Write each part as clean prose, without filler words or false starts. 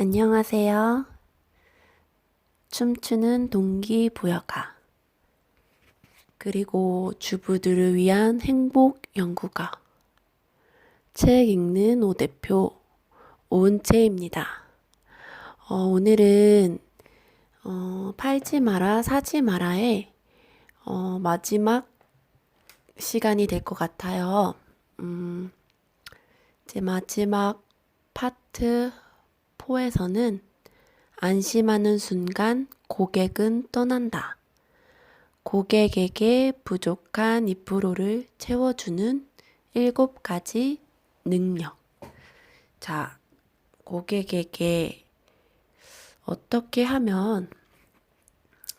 안녕하세요. 춤추는 동기부여가 그리고 주부들을 위한 행복 연구가 책 읽는 오 대표 오은채입니다. 오늘은 팔지 마라 사지 마라의 마지막 시간이 될 것 같아요. 제 마지막 파트 4에서는 안심하는 순간 고객은 떠난다. 고객에게 부족한 2%를 채워주는 7가지 능력. 자, 고객에게 어떻게 하면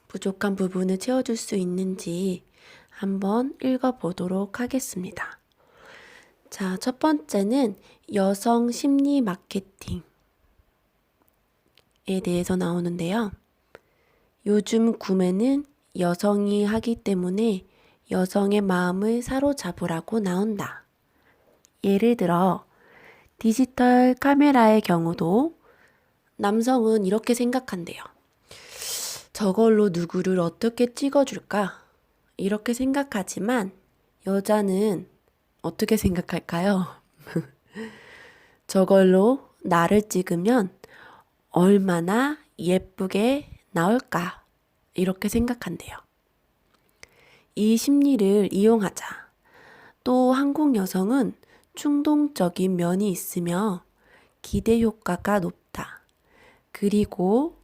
부족한 부분을 채워줄 수 있는지 한번 읽어보도록 하겠습니다. 자, 첫 번째는 여성 심리 마케팅에 대해서 나오는데요. 요즘 구매는 여성이 하기 때문에 여성의 마음을 사로잡으라고 나온다. 예를 들어 디지털 카메라의 경우도 남성은 이렇게 생각한대요. 저걸로 누구를 어떻게 찍어줄까? 이렇게 생각하지만 여자는 어떻게 생각할까요? 저걸로 나를 찍으면 얼마나 예쁘게 나올까? 이렇게 생각한대요. 이 심리를 이용하자. 또 한국 여성은 충동적인 면이 있으며 기대 효과가 높다. 그리고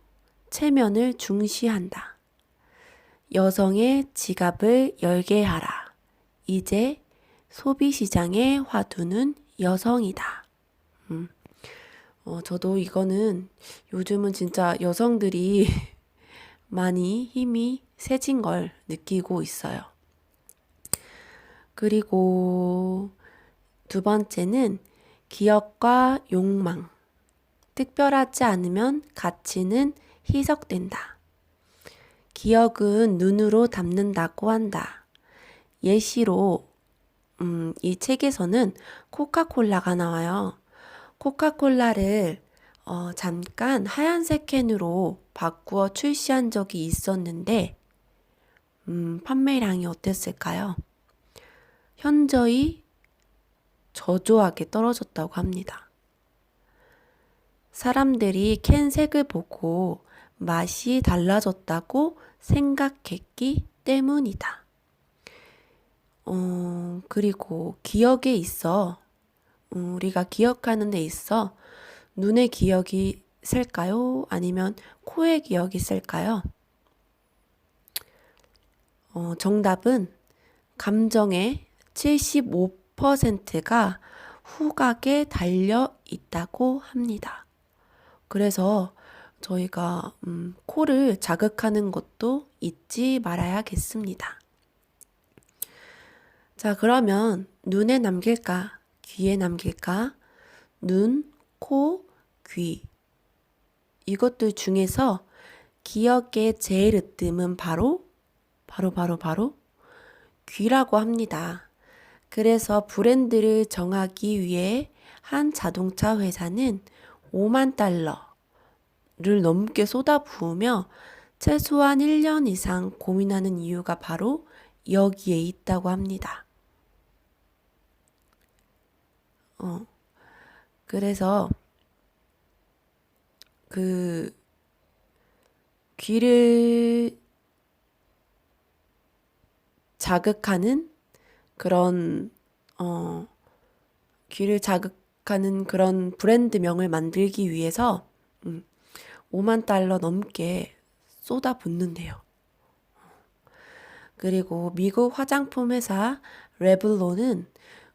체면을 중시한다. 여성의 지갑을 열게 하라. 이제 소비시장의 화두는 여성이다. 저도 이거는 요즘은 진짜 여성들이 많이 힘이 세진 걸 느끼고 있어요. 그리고 두 번째는 기억과 욕망. 특별하지 않으면 가치는 희석된다. 기억은 눈으로 담는다고 한다. 예시로 이 책에서는 코카콜라가 나와요. 코카콜라를 잠깐 하얀색 캔으로 바꾸어 출시한 적이 있었는데 판매량이 어땠을까요? 현저히 저조하게 떨어졌다고 합니다. 사람들이 캔 색을 보고 맛이 달라졌다고 생각했기 때문이다. 그리고 기억에 있어 우리가 기억하는 데 있어 눈의 기억이 쓸까요? 아니면 코의 기억이 쓸까요? 정답은 감정의 75%가 후각에 달려 있다고 합니다. 그래서 저희가 코를 자극하는 것도 잊지 말아야겠습니다. 자, 그러면 눈에 남길까? 귀에 남길까? 눈, 코, 귀. 이것들 중에서 기억에 제일 으뜸은 바로 귀라고 합니다. 그래서 브랜드를 정하기 위해 한 자동차 회사는 5만 달러를 넘게 쏟아부으며 최소한 1년 이상 고민하는 이유가 바로 여기에 있다고 합니다. 그래서 그 귀를 자극하는 그런 귀를 자극하는 그런 브랜드명을 만들기 위해서 5만 달러 넘게 쏟아붓는데요. 그리고 미국 화장품 회사 레블론은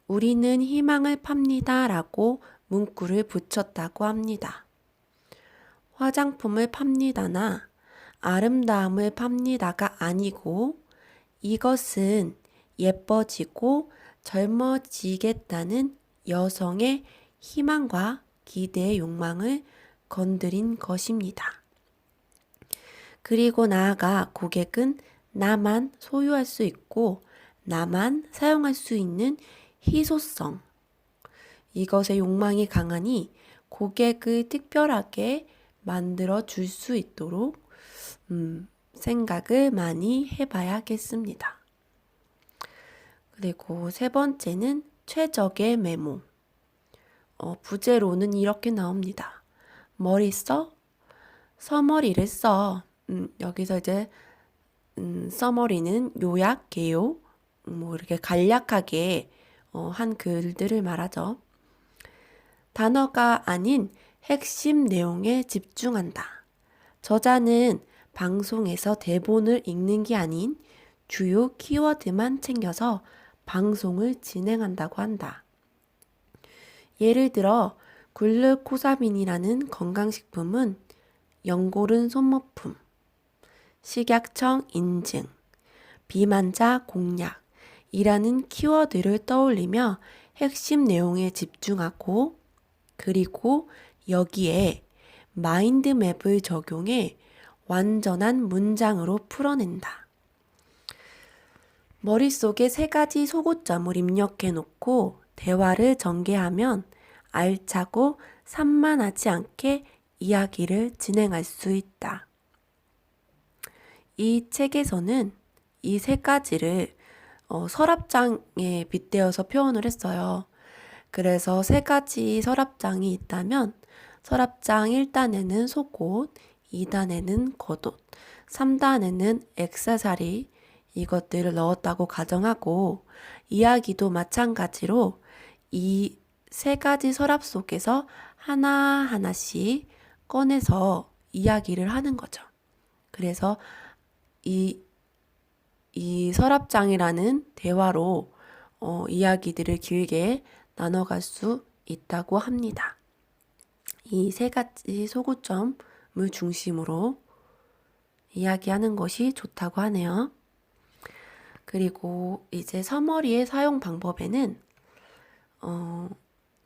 우리는 희망을 팝니다 라고 문구를 붙였다고 합니다. 화장품을 팝니다나 아름다움을 팝니다가 아니고 이것은 예뻐지고 젊어지겠다는 여성의 희망과 기대의 욕망을 건드린 것입니다. 그리고 나아가 고객은 나만 소유할 수 있고 나만 사용할 수 있는 희소성. 이것의 욕망이 강하니 고객을 특별하게 만들어 줄 수 있도록 생각을 많이 해봐야겠습니다. 그리고 세 번째는 최적의 메모. 부제로는 이렇게 나옵니다. 머리 써? 서머리를 써. 여기서 이제 서머리는 요약, 개요, 뭐 이렇게 간략하게 한 글들을 말하죠. 단어가 아닌 핵심 내용에 집중한다. 저자는 방송에서 대본을 읽는 게 아닌 주요 키워드만 챙겨서 방송을 진행한다고 한다. 예를 들어 글루코사민이라는 건강식품은 연골은 소모품, 식약청 인증, 비만자 공약이라는 키워드를 떠올리며 핵심 내용에 집중하고 그리고 여기에 마인드맵을 적용해 완전한 문장으로 풀어낸다. 머릿속에 3가지 소고점을 입력해 놓고 대화를 전개하면 알차고 산만하지 않게 이야기를 진행할 수 있다. 이 책에서는 이 3가지를 서랍장에 빗대어서 표현을 했어요. 그래서 3가지 서랍장이 있다면 서랍장 1단에는 속옷, 2단에는 겉옷, 3단에는 액세서리 이것들을 넣었다고 가정하고 이야기도 마찬가지로 이 3가지 서랍 속에서 하나하나씩 꺼내서 이야기를 하는 거죠. 그래서 이 서랍장이라는 대화로 이야기들을 길게 나눠갈 수 있다고 합니다. 이 3가지 소구점을 중심으로 이야기하는 것이 좋다고 하네요. 그리고 이제 서머리의 사용 방법에는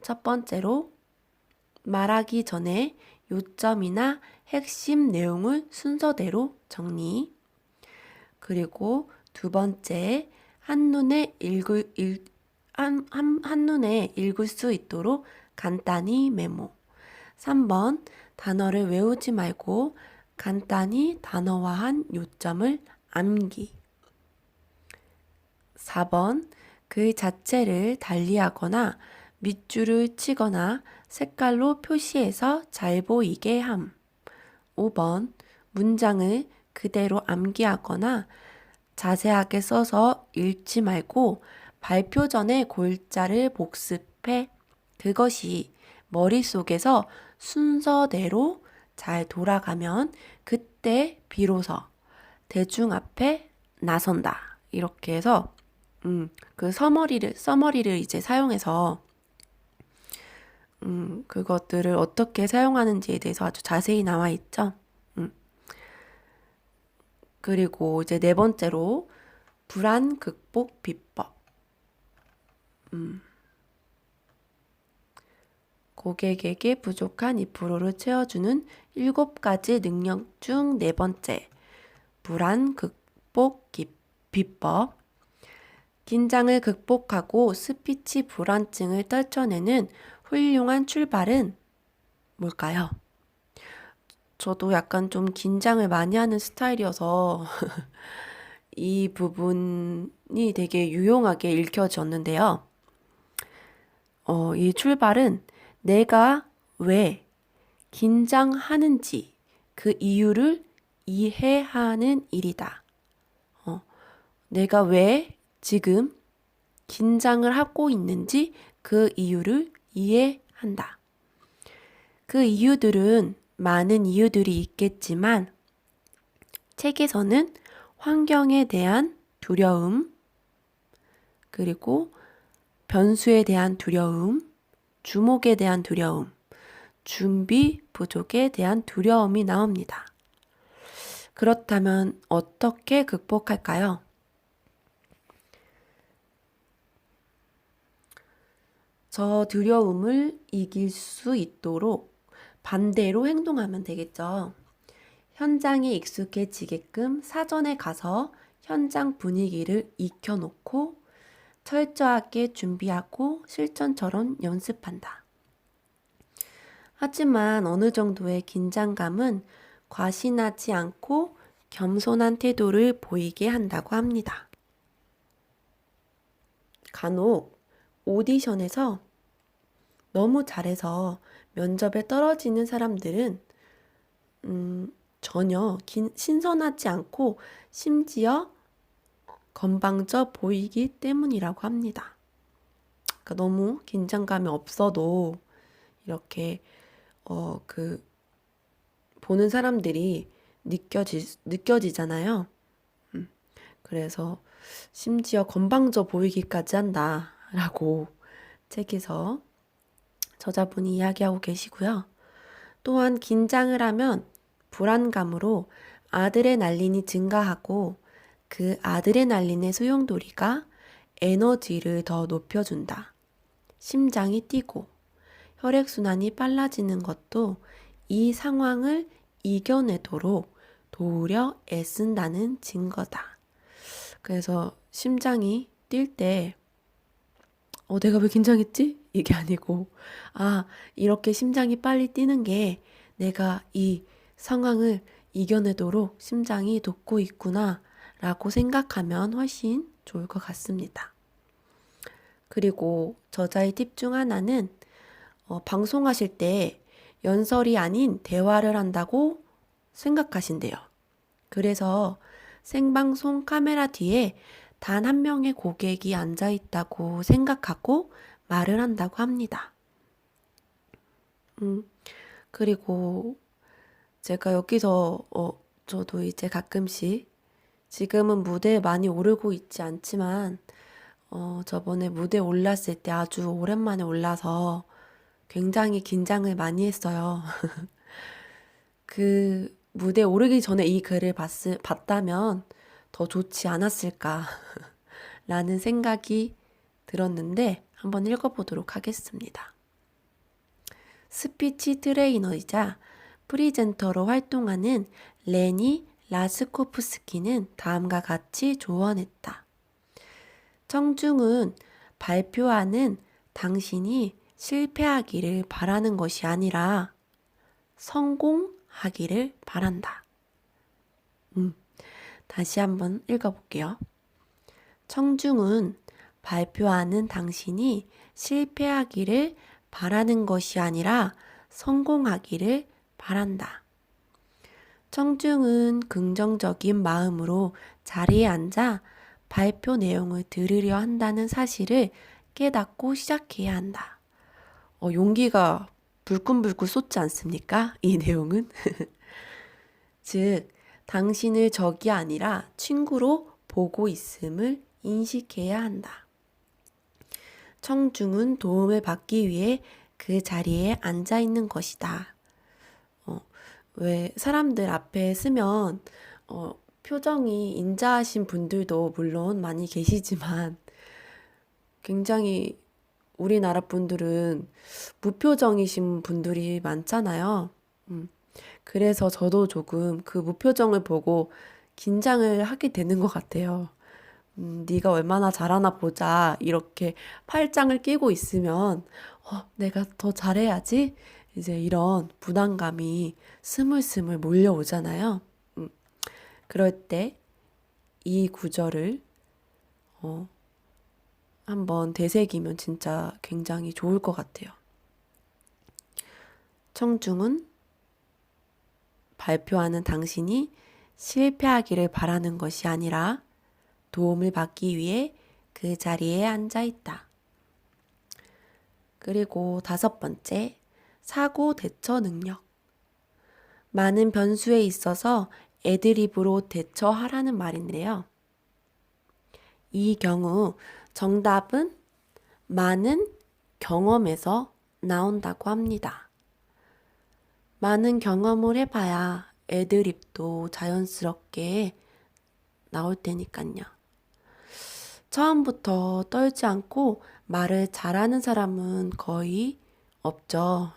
첫 번째로 말하기 전에 요점이나 핵심 내용을 순서대로 정리. 그리고 두 번째, 한눈에 읽을 수 있도록 간단히 메모. 3번, 단어를 외우지 말고 간단히 단어화한 요점을 암기. 4번, 글 자체를 달리하거나 밑줄을 치거나 색깔로 표시해서 잘 보이게 함. 5번, 문장을 그대로 암기하거나 자세하게 써서 읽지 말고 발표 전에 골자를 복습해 그것이 머릿속에서 순서대로 잘 돌아가면 그때 비로소 대중 앞에 나선다. 이렇게 해서 그 서머리를 이제 사용해서 그것들을 어떻게 사용하는지에 대해서 아주 자세히 나와 있죠. 그리고 이제 4번째로 불안 극복 비법. 고객에게 부족한 2%를 채워주는 7가지 능력 중 4번째. 불안 극복 비법. 긴장을 극복하고 스피치 불안증을 떨쳐내는 훌륭한 출발은 뭘까요? 저도 약간 좀 긴장을 많이 하는 스타일이어서 이 부분이 되게 유용하게 읽혀졌는데요. 이 출발은 내가 왜 긴장하는지 그 이유를 이해하는 일이다. 내가 왜 지금 긴장을 하고 있는지 그 이유를 이해한다. 그 이유들은 많은 이유들이 있겠지만 책에서는 환경에 대한 두려움, 그리고 변수에 대한 두려움, 주목에 대한 두려움, 준비 부족에 대한 두려움이 나옵니다. 그렇다면 어떻게 극복할까요? 저 두려움을 이길 수 있도록 반대로 행동하면 되겠죠. 현장에 익숙해지게끔 사전에 가서 현장 분위기를 익혀놓고 철저하게 준비하고 실전처럼 연습한다. 하지만 어느 정도의 긴장감은 과신하지 않고 겸손한 태도를 보이게 한다고 합니다. 간혹 오디션에서 너무 잘해서 면접에 떨어지는 사람들은 전혀 신선하지 않고 심지어 건방져 보이기 때문이라고 합니다. 그러니까 너무 긴장감이 없어도 이렇게 보는 사람들이 느껴지잖아요. 그래서 심지어 건방져 보이기까지 한다라고 책에서 저자분이 이야기하고 계시고요. 또한 긴장을 하면 불안감으로 아드레날린이 증가하고 그 아드레날린의 소용돌이가 에너지를 더 높여준다. 심장이 뛰고 혈액순환이 빨라지는 것도 이 상황을 이겨내도록 도우려 애쓴다는 증거다. 그래서 심장이 뛸 때 내가 왜 긴장했지? 이게 아니고 이렇게 심장이 빨리 뛰는 게 내가 이 상황을 이겨내도록 심장이 돕고 있구나 라고 생각하면 훨씬 좋을 것 같습니다. 그리고 저자의 팁 중 하나는 방송하실 때 연설이 아닌 대화를 한다고 생각하신대요. 그래서 생방송 카메라 뒤에 단 한 명의 고객이 앉아 있다고 생각하고 말을 한다고 합니다. 그리고 제가 여기서 저도 이제 가끔씩 지금은 무대에 많이 오르고 있지 않지만 저번에 무대에 올랐을 때 아주 오랜만에 올라서 굉장히 긴장을 많이 했어요. 그 무대에 오르기 전에 이 글을 봤다면 더 좋지 않았을까 라는 생각이 들었는데 한번 읽어보도록 하겠습니다. 스피치 트레이너이자 프리젠터로 활동하는 레니 라스코프스키는 다음과 같이 조언했다. 청중은 발표하는 당신이 실패하기를 바라는 것이 아니라 성공하기를 바란다. 다시 한번 읽어볼게요. 청중은 발표하는 당신이 실패하기를 바라는 것이 아니라 성공하기를 바란다. 청중은 긍정적인 마음으로 자리에 앉아 발표 내용을 들으려 한다는 사실을 깨닫고 시작해야 한다. 용기가 불끈불끈 솟지 않습니까? 이 내용은. 즉, 당신을 적이 아니라 친구로 보고 있음을 인식해야 한다. 청중은 도움을 받기 위해 그 자리에 앉아 있는 것이다. 왜 사람들 앞에 쓰면 표정이 인자하신 분들도 물론 많이 계시지만 굉장히 우리나라 분들은 무표정이신 분들이 많잖아요. 그래서 저도 조금 그 무표정을 보고 긴장을 하게 되는 것 같아요. 네가 얼마나 잘하나 보자 이렇게 팔짱을 끼고 있으면 내가 더 잘해야지 이제 이런 부담감이 스물스물 몰려오잖아요. 그럴 때 이 구절을 한번 되새기면 진짜 굉장히 좋을 것 같아요. 청중은 발표하는 당신이 실패하기를 바라는 것이 아니라 도움을 받기 위해 그 자리에 앉아 있다. 그리고 5번째, 사고 대처 능력. 많은 변수에 있어서 애드립으로 대처하라는 말인데요. 이 경우 정답은 많은 경험에서 나온다고 합니다. 많은 경험을 해봐야 애드립도 자연스럽게 나올 테니까요. 처음부터 떨지 않고 말을 잘하는 사람은 거의 없죠.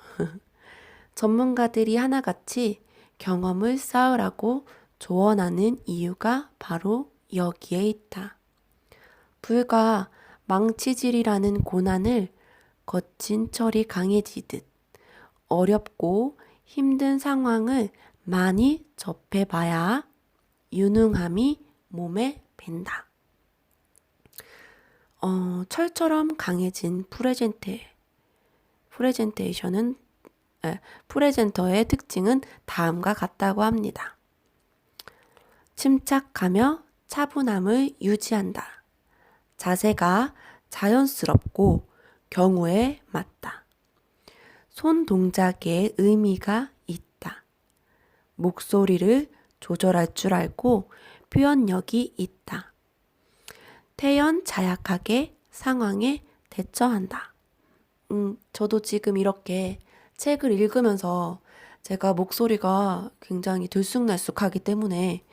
전문가들이 하나같이 경험을 쌓으라고 조언하는 이유가 바로 여기에 있다. 불과 망치질이라는 고난을 거친 철이 강해지듯 어렵고 힘든 상황을 많이 접해봐야 유능함이 몸에 밴다. 철처럼 강해진 프레젠터의 특징은 다음과 같다고 합니다. 침착하며 차분함을 유지한다. 자세가 자연스럽고 경우에 맞다. 손 동작에 의미가 있다. 목소리를 조절할 줄 알고 표현력이 있다. 태연자약하게 상황에 대처한다. 저도 지금 이렇게 책을 읽으면서 제가 목소리가 굉장히 들쑥날쑥하기 때문에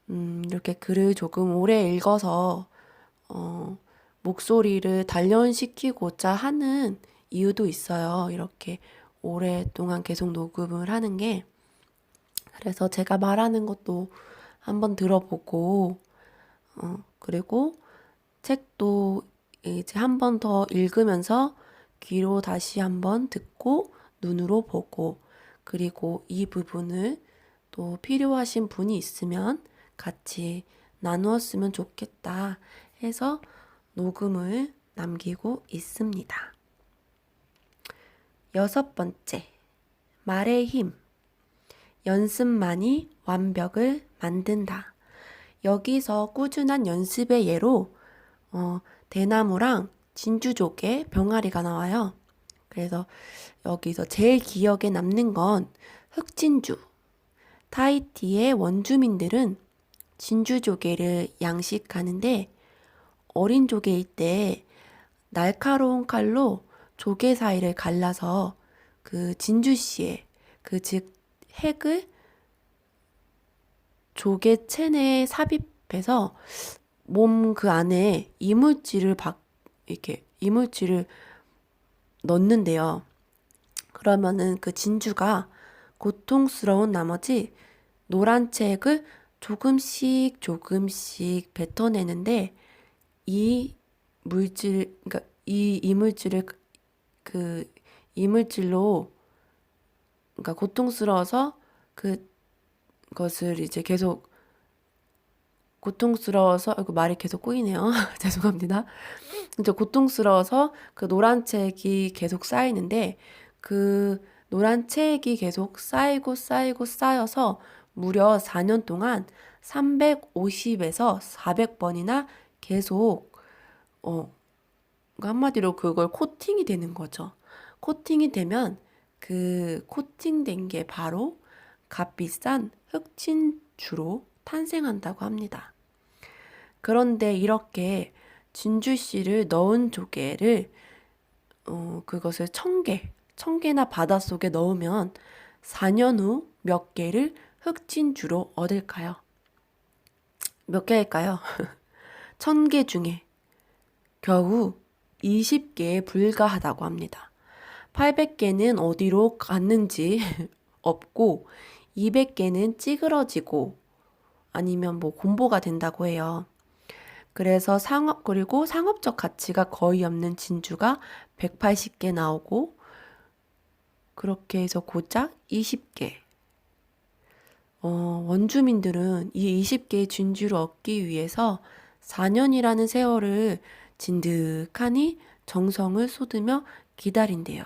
이렇게 글을 조금 오래 읽어서 목소리를 단련시키고자 하는 이유도 있어요. 이렇게 오랫동안 계속 녹음을 하는 게. 그래서 제가 말하는 것도 한번 들어보고 그리고 책도 이제 한 번 더 읽으면서 귀로 다시 한번 듣고 눈으로 보고 그리고 이 부분을 또 필요하신 분이 있으면 같이 나누었으면 좋겠다 해서 녹음을 남기고 있습니다. 6번째, 말의 힘. 연습만이 완벽을 만든다. 여기서 꾸준한 연습의 예로 대나무랑 진주족의 병아리가 나와요. 그래서 여기서 제일 기억에 남는 건 흑진주. 타히티의 원주민들은 진주조개를 양식하는데 어린 조개일 때 날카로운 칼로 조개 사이를 갈라서 그 진주씨의 즉 핵을 조개 체내에 삽입해서 몸 그 안에 이물질을 넣는데요. 그러면은 그 진주가 고통스러운 나머지 노란 책을 조금씩 뱉어내는데 이 이물질로 그러니까 고통스러워서 그것을 이제 계속 말이 계속 꼬이네요. 죄송합니다. 이제 고통스러워서 그 노란 책이 계속 쌓이는데 그 노란 책이 계속 쌓여서 무려 4년 동안 350에서 400번이나 계속 한마디로 그걸 코팅이 되는 거죠. 코팅이 되면 그 코팅된 게 바로 값비싼 흑진주로 탄생한다고 합니다. 그런데 이렇게 진주씨를 넣은 조개를 그것을 1000개나 바닷속에 넣으면 4년 후 몇 개를 흑진주로 얻을까요? 몇 개일까요? 1000개 중에 겨우 20개에 불과하다고 합니다. 800개는 어디로 갔는지 없고 200개는 찌그러지고 아니면 곰보가 된다고 해요. 그래서 그리고 상업적 가치가 거의 없는 진주가 180개 나오고 그렇게 해서 고작 20개. 원주민들은 이 20개의 진주를 얻기 위해서 4년이라는 세월을 진득하니 정성을 쏟으며 기다린대요.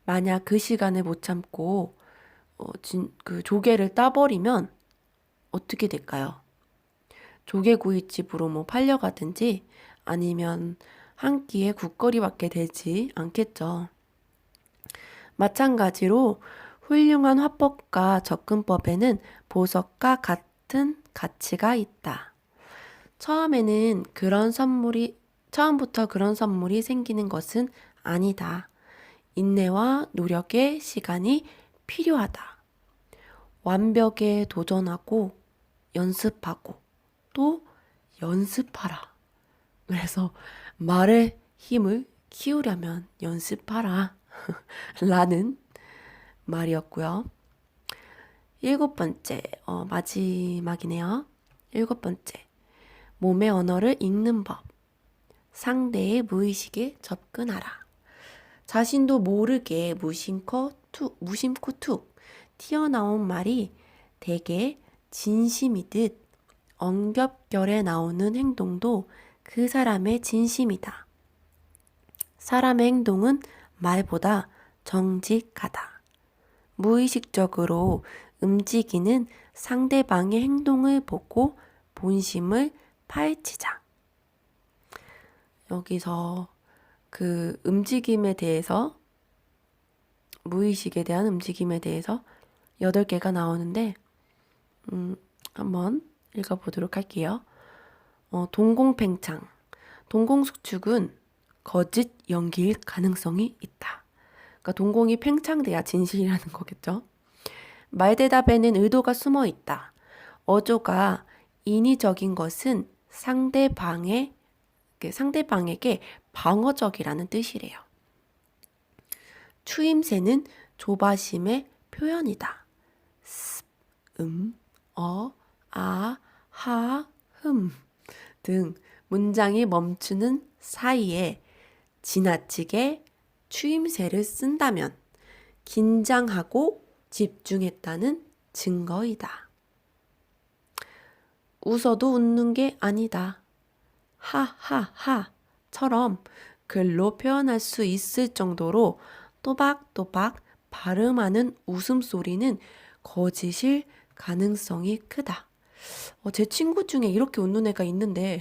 만약 그 시간을 못 참고 그 조개를 따버리면 어떻게 될까요? 조개구이집으로 팔려가든지 아니면 한 끼에 국거리밖에 되지 않겠죠. 마찬가지로 훌륭한 화법과 접근법에는 보석과 같은 가치가 있다. 처음부터 그런 선물이 생기는 것은 아니다. 인내와 노력의 시간이 필요하다. 완벽에 도전하고 연습하고 또 연습하라. 그래서 말의 힘을 키우려면 연습하라. 라는 말이었고요. 7번째, 마지막이네요. 7번째, 몸의 언어를 읽는 법. 상대의 무의식에 접근하라. 자신도 모르게 무심코 툭 튀어나온 말이 대개 진심이듯 엉겹결에 나오는 행동도 그 사람의 진심이다. 사람의 행동은 말보다 정직하다. 무의식적으로 움직이는 상대방의 행동을 보고 본심을 파헤치자. 여기서 그 움직임에 대해서, 무의식에 대한 움직임에 대해서 8개가 나오는데 한번 읽어보도록 할게요. 동공팽창. 동공수축은 거짓 연기일 가능성이 있다. 그러니까 동공이 팽창돼야 진실이라는 거겠죠. 말대답에는 의도가 숨어 있다. 어조가 인위적인 것은 상대방에게 방어적이라는 뜻이래요. 추임새는 조바심의 표현이다. 습, 아, 하, 등 문장이 멈추는 사이에 지나치게 추임새를 쓴다면 긴장하고 집중했다는 증거이다. 웃어도 웃는 게 아니다. 하하하처럼 글로 표현할 수 있을 정도로 또박또박 발음하는 웃음소리는 거짓일 가능성이 크다. 제 친구 중에 이렇게 웃는 애가 있는데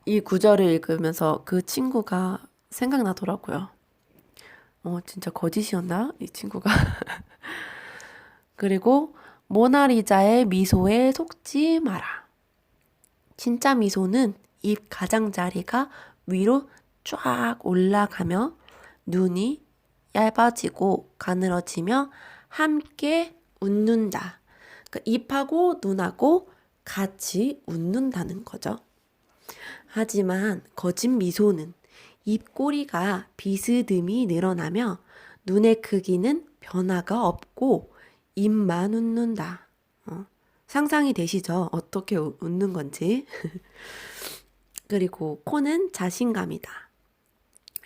이 구절을 읽으면서 그 친구가 생각나더라고요. 진짜 거짓이었나? 이 친구가. 그리고 모나리자의 미소에 속지 마라. 진짜 미소는 입 가장자리가 위로 쫙 올라가며 눈이 얇아지고 가늘어지며 함께 웃는다. 그러니까 입하고 눈하고 같이 웃는다는 거죠. 하지만 거짓 미소는 입꼬리가 비스듬히 늘어나며 눈의 크기는 변화가 없고 입만 웃는다. 상상이 되시죠? 어떻게 웃는 건지. 그리고 코는 자신감이다.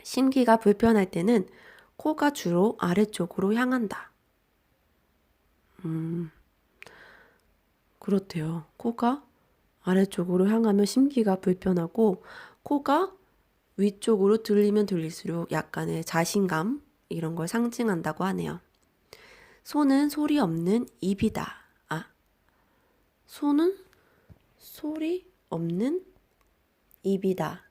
심기가 불편할 때는 코가 주로 아래쪽으로 향한다. 그렇대요. 코가 아래쪽으로 향하면 심기가 불편하고 코가 위쪽으로 들리면 들릴수록 약간의 자신감 이런 걸 상징한다고 하네요. 손은 소리 없는 입이다. 손은 소리 없는 입이다.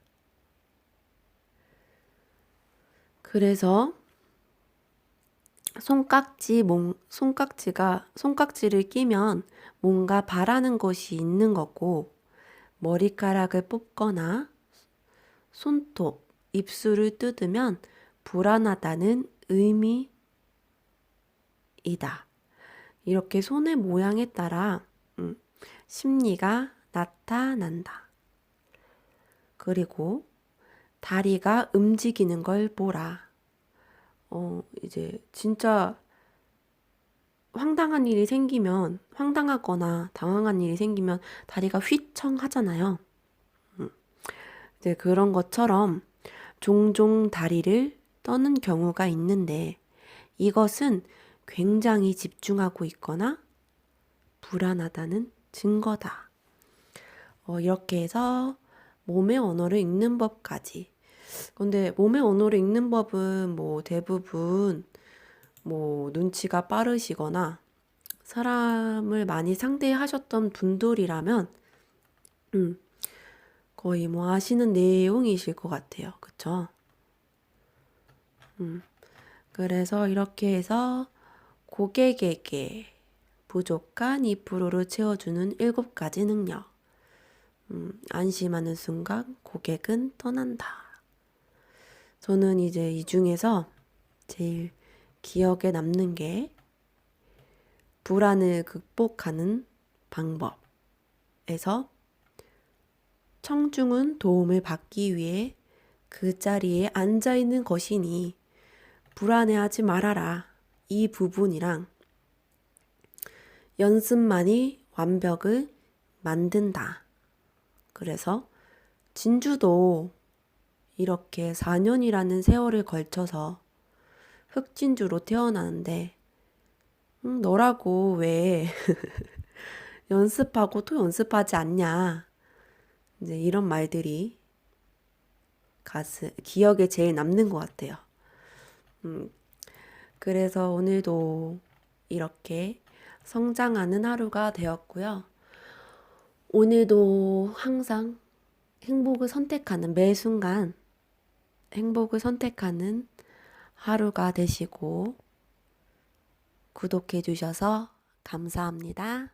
그래서 손깍지를 끼면 뭔가 바라는 것이 있는 거고, 머리카락을 뽑거나 손톱, 입술을 뜯으면 불안하다는 의미이다. 이렇게 손의 모양에 따라 심리가 나타난다. 그리고 다리가 움직이는 걸 보라. 이제 진짜 황당하거나 당황한 일이 생기면 다리가 휘청하잖아요. 이제 그런 것처럼 종종 다리를 떠는 경우가 있는데 이것은 굉장히 집중하고 있거나 불안하다는 증거다. 이렇게 해서 몸의 언어를 읽는 법까지. 근데 몸의 언어를 읽는 법은 대부분 눈치가 빠르시거나 사람을 많이 상대하셨던 분들이라면 거의 아시는 내용이실 것 같아요. 그쵸? 그래서 이렇게 해서 고객에게 부족한 2%를 채워주는 7가지 능력. 안심하는 순간 고객은 떠난다. 저는 이제 이 중에서 제일 기억에 남는 게 불안을 극복하는 방법에서 청중은 도움을 받기 위해 그 자리에 앉아 있는 것이니 불안해하지 말아라. 이 부분이랑 연습만이 완벽을 만든다. 그래서 진주도 이렇게 4년이라는 세월을 걸쳐서 흑진주로 태어나는데, 너라고 왜 연습하고 또 연습하지 않냐. 이제 이런 말들이 기억에 제일 남는 것 같아요. 그래서 오늘도 이렇게 성장하는 하루가 되었고요. 오늘도 항상 행복을 선택하는 매 순간 행복을 선택하는 하루가 되시고 구독해 주셔서 감사합니다.